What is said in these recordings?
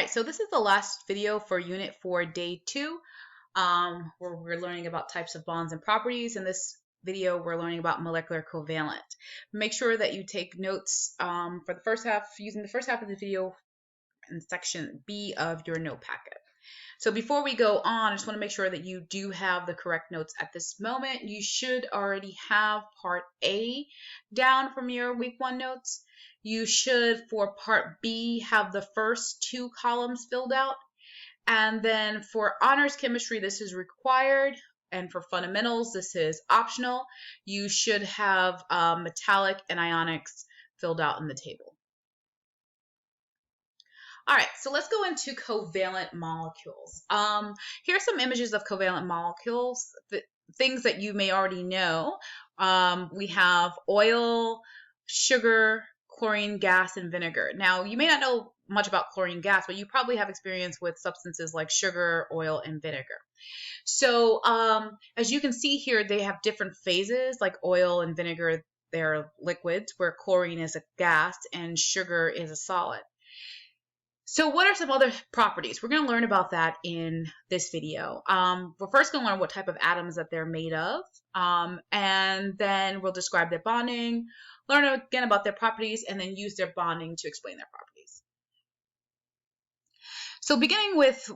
right, so this is the last video for Unit 4, Day 2, where we're learning about types of bonds and properties. In this video, we're learning about molecular covalent. Make sure that you take notes for the first half, using the first half of the video in section B of your note packet. So before we go on, I just want to make sure that you do have the correct notes at this moment. You should already have part A down from your week 1 notes. You should, for part B, have the first 2 columns filled out. And then for honors chemistry, this is required. And for fundamentals, this is optional. You should have metallic and ionics filled out in the table. All right, so let's go into covalent molecules. Here are some images of covalent molecules, things that you may already know. We have oil, sugar, chlorine gas, and vinegar. Now, you may not know much about chlorine gas, but you probably have experience with substances like sugar, oil, and vinegar. So as you can see here, they have different phases, like oil and vinegar, they're liquids, where chlorine is a gas and sugar is a solid. So what are some other properties? We're going to learn about that in this video. We're first going to learn what type of atoms that they're made of, and then we'll describe their bonding, learn again about their properties, and then use their bonding to explain their properties. So beginning with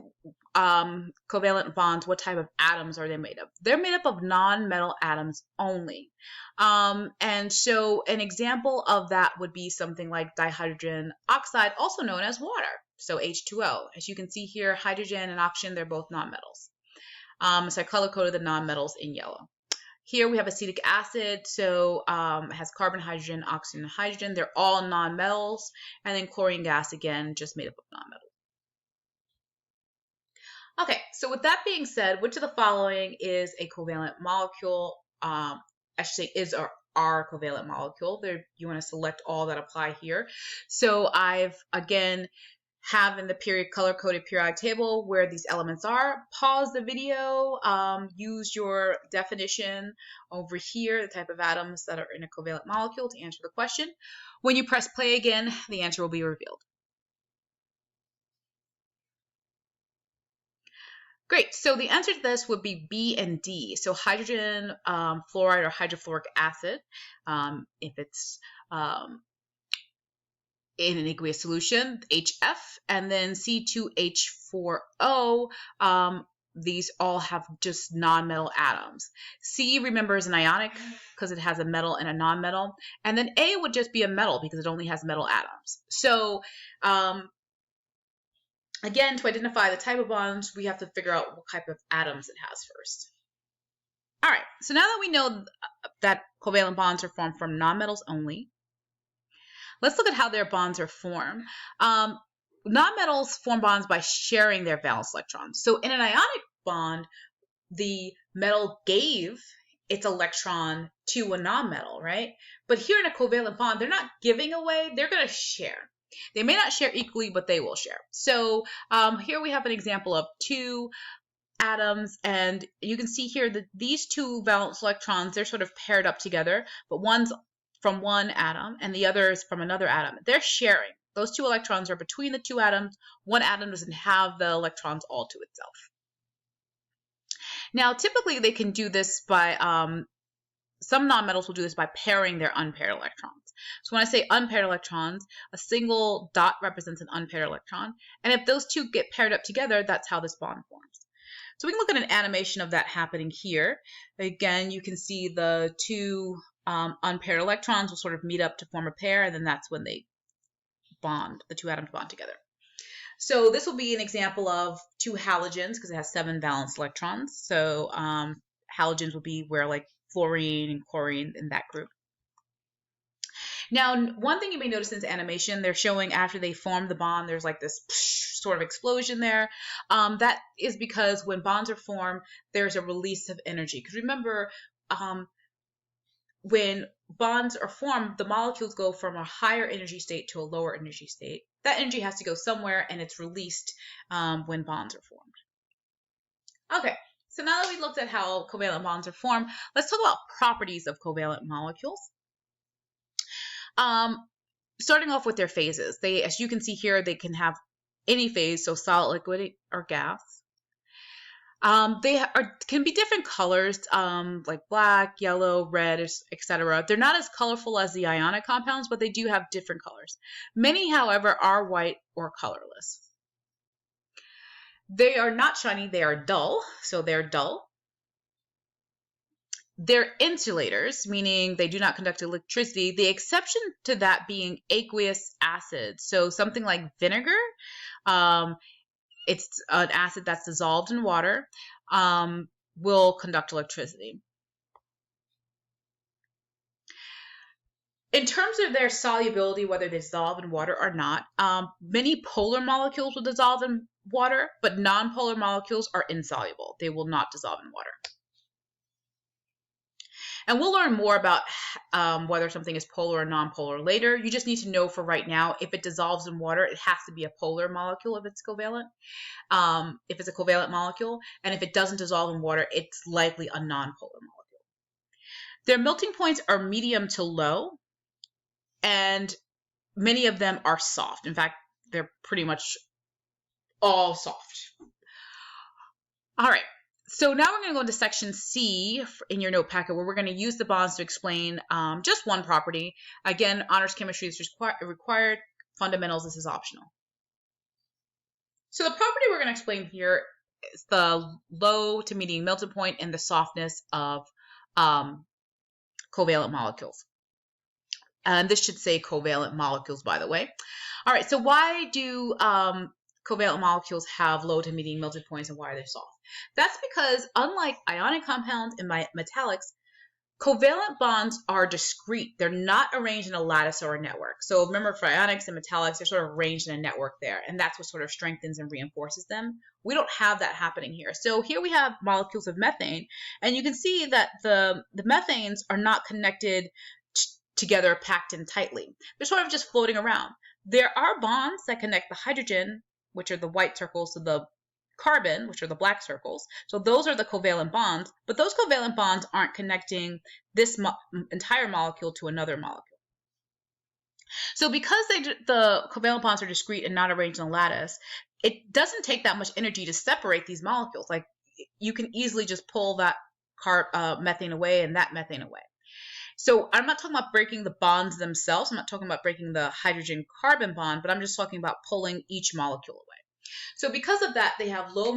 covalent bonds, what type of atoms are they made of? They're made up of non-metal atoms only. And so an example of that would be something like dihydrogen oxide, also known as water. So H2O. As you can see here, hydrogen and oxygen, they're both nonmetals. So I color-coded the nonmetals in yellow. Here we have acetic acid, so it has carbon, hydrogen, oxygen, and hydrogen. They're all nonmetals. And then chlorine gas, again, just made up of nonmetals. Okay, so with that being said, which of the following is a covalent molecule? I should say is our covalent molecule. You want to select all that apply here. So I've, again, have in the period color-coded periodic table where these elements are. Pause the video, use your definition over here, the type of atoms that are in a covalent molecule to answer the question. When you press play again, the answer will be revealed. Great, so the answer to this would be B and D. So hydrogen fluoride or hydrofluoric acid, if it's in an aqueous solution, HF, and then C2H4O, these all have just non-metal atoms. C, remember, is an ionic because it has a metal and a non-metal. And then A would just be a metal because it only has metal atoms. So again, to identify the type of bonds, we have to figure out what type of atoms it has first. All right, so now that we know that covalent bonds are formed from nonmetals only, let's look at how their bonds are formed. Nonmetals form bonds by sharing their valence electrons. So in an ionic bond, the metal gave its electron to a nonmetal, right? But here in a covalent bond, they're not giving away, they're going to share. They may not share equally, but they will share. So here we have an example of 2 atoms, and you can see here that these 2 valence electrons, they're sort of paired up together, but one's from one atom and the other is from another atom. They're sharing. Those 2 electrons are between the 2 atoms. One atom doesn't have the electrons all to itself. Now, typically they can do this by, some nonmetals will do this by pairing their unpaired electrons. So when I say unpaired electrons, a single dot represents an unpaired electron. And if those 2 get paired up together, that's how this bond forms. So we can look at an animation of that happening here. Again, you can see the 2 unpaired electrons will sort of meet up to form a pair, and then that's when they bond, the 2 atoms bond together. So this will be an example of 2 halogens because it has 7 valence electrons. So halogens will be where like fluorine and chlorine in that group. Now, one thing you may notice in this animation, they're showing after they form the bond, there's like this sort of explosion there. That is because when bonds are formed, there's a release of energy. Because remember, when bonds are formed, the molecules go from a higher energy state to a lower energy state. That energy has to go somewhere, and it's released when bonds are formed. Okay, so now that we looked at how covalent bonds are formed, let's talk about properties of covalent molecules. Starting off with their phases. As you can see here, they can have any phase, so solid, liquid, or gas. Can be different colors, like black, yellow, red, etc. They're not as colorful as the ionic compounds, but they do have different colors. Many, however, are white or colorless. They are not shiny, they are dull, so they're dull. They're insulators, meaning they do not conduct electricity, the exception to that being aqueous acids. So something like vinegar, it's an acid that's dissolved in water, will conduct electricity. In terms of their solubility, whether they dissolve in water or not, many polar molecules will dissolve in water, but non-polar molecules are insoluble. They will not dissolve in water. And we'll learn more about whether something is polar or non-polar later. You just need to know for right now, if it dissolves in water, it has to be a polar molecule if it's covalent. If it's a covalent molecule, and if it doesn't dissolve in water, it's likely a non-polar molecule. Their melting points are medium to low, and many of them are soft. In fact, they're pretty much all soft. All right. So now we're going to go into section C in your note packet, where we're going to use the bonds to explain just one property. Again, honors chemistry is required. Fundamentals, this is optional. So the property we're going to explain here is the low to medium melting point and the softness of covalent molecules. And this should say covalent molecules, by the way. All right, so why do covalent molecules have low to medium melting points, and why are they soft? That's because, unlike ionic compounds and metallics, covalent bonds are discrete. They're not arranged in a lattice or a network. So remember, for ionics and metallics, they're sort of arranged in a network there, and that's what sort of strengthens and reinforces them. We don't have that happening here. So here we have molecules of methane, and you can see that the methanes are not connected together, packed in tightly. They're sort of just floating around. There are bonds that connect the hydrogen, which are the white circles, to the carbon, which are the black circles. So those are the covalent bonds, but those covalent bonds aren't connecting this entire molecule to another molecule. So because the covalent bonds are discrete and not arranged in a lattice, it doesn't take that much energy to separate these molecules. Like, you can easily just pull that methane away and that methane away. So I'm not talking about breaking the bonds themselves. I'm not talking about breaking the hydrogen-carbon bond, but I'm just talking about pulling each molecule away. So because of that, they have low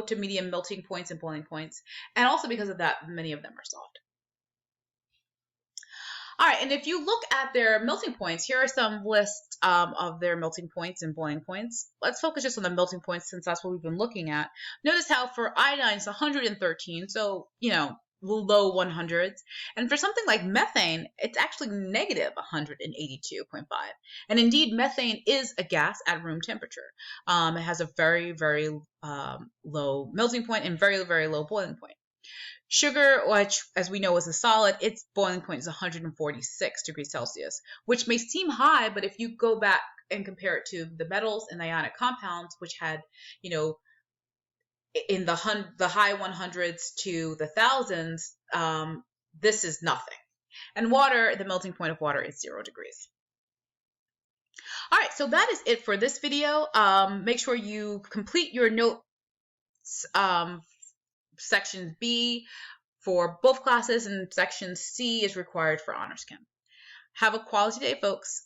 to medium melting points and boiling points. And also because of that, many of them are soft. All right, and if you look at their melting points, here are some lists of their melting points and boiling points. Let's focus just on the melting points, since that's what we've been looking at. Notice how for iodine it's 113, so, low 100s. And for something like methane, it's actually negative 182.5. And indeed, methane is a gas at room temperature. It has a very, very low melting point and very, very low boiling point. Sugar, which, as we know, is a solid, its boiling point is 146 degrees Celsius, which may seem high, but if you go back and compare it to the metals and ionic compounds, which had, in the high 100s to the thousands, this is nothing. And water, the melting point of water is 0 degrees. All right, so that is it for this video. Make sure you complete your notes, section B for both classes, and section C is required for honors chem. Have a quality day, folks.